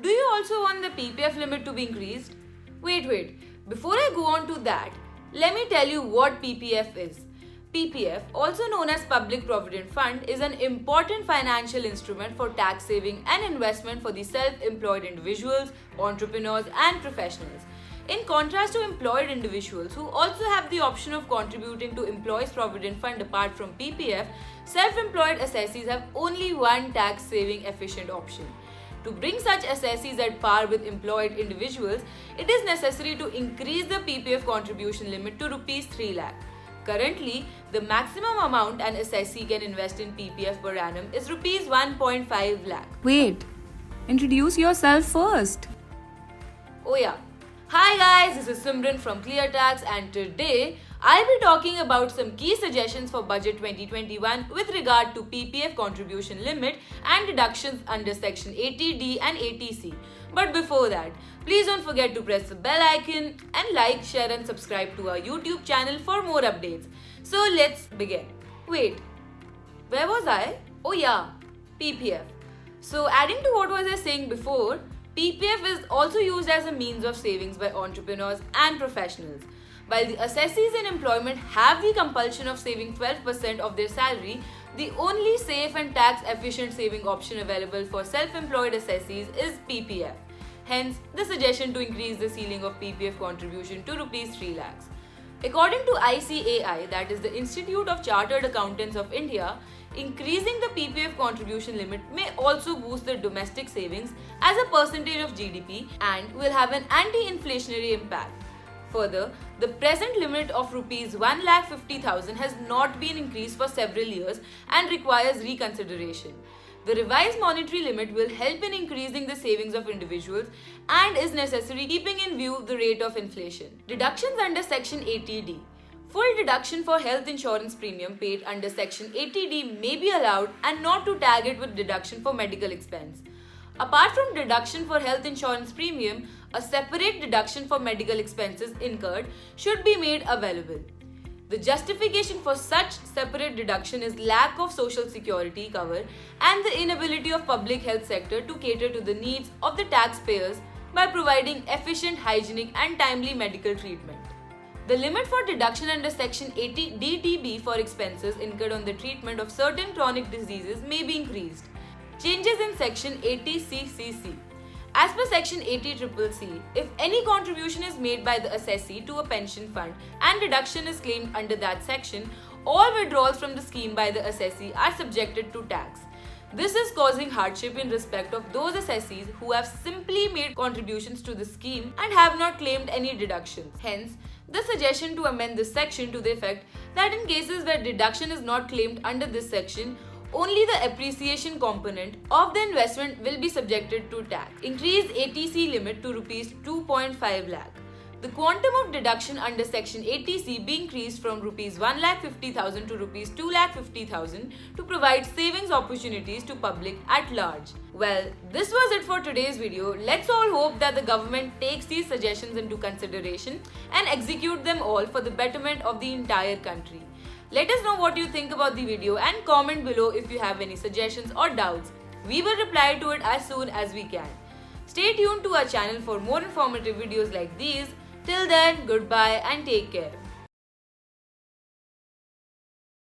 Do you also want the PPF limit to be increased? Wait. Before I go on to that, let me tell you what PPF is. PPF, also known as Public Provident Fund, is an important financial instrument for tax saving and investment for the self-employed individuals, entrepreneurs, and professionals. In contrast to employed individuals who also have the option of contributing to Employees Provident Fund apart from PPF, self-employed assessees have only one tax-saving efficient option. To bring such assessees at par with employed individuals, it is necessary to increase the PPF contribution limit to Rs 3 lakh. Currently, the maximum amount an assessee can invest in PPF per annum is Rs 1.5 lakh. Wait, introduce yourself first. Oh yeah. Hi guys, this is Simran from ClearTax and today I'll be talking about some key suggestions for Budget 2021 with regard to PPF contribution limit and deductions under Section 80D and 80C. But before that, please don't forget to press the bell icon and like, share and subscribe to our YouTube channel for more updates. So let's begin. Wait, where was I? Oh yeah, PPF. So adding to what was I saying before, PPF is also used as a means of savings by entrepreneurs and professionals. While the assessees in employment have the compulsion of saving 12% of their salary, the only safe and tax-efficient saving option available for self-employed assessees is PPF. Hence, the suggestion to increase the ceiling of PPF contribution to Rs 3 lakhs. According to ICAI, that is the Institute of Chartered Accountants of India, increasing the PPF contribution limit may also boost the domestic savings as a percentage of GDP and will have an anti-inflationary impact. Further, the present limit of Rs 1,50,000 has not been increased for several years and requires reconsideration. The revised monetary limit will help in increasing the savings of individuals and is necessary keeping in view the rate of inflation. Deductions under Section 80D. Full deduction for health insurance premium paid under Section 80D may be allowed and not to tag it with deduction for medical expense. Apart from deduction for health insurance premium, a separate deduction for medical expenses incurred should be made available. The justification for such separate deduction is lack of social security cover and the inability of public health sector to cater to the needs of the taxpayers by providing efficient, hygienic and timely medical treatment. The limit for deduction under Section 80 DTB for expenses incurred on the treatment of certain chronic diseases may be increased. Changes in Section 80CCC. As per Section 80CCC, if any contribution is made by the assessee to a pension fund and deduction is claimed under that section, all withdrawals from the scheme by the assessee are subjected to tax. This is causing hardship in respect of those assessees who have simply made contributions to the scheme and have not claimed any deductions. Hence, the suggestion to amend this section to the effect that in cases where deduction is not claimed under this section, only the appreciation component of the investment will be subjected to tax. Increase ATC limit to Rs 2.5 lakh. The quantum of deduction under Section 80C be increased from Rs 1,50,000 to Rs 2,50,000 to provide savings opportunities to public at large. Well, this was it for today's video. Let's all hope that the government takes these suggestions into consideration and execute them all for the betterment of the entire country. Let us know what you think about the video and comment below if you have any suggestions or doubts. We will reply to it as soon as we can. Stay tuned to our channel for more informative videos like these. Till then, goodbye and take care.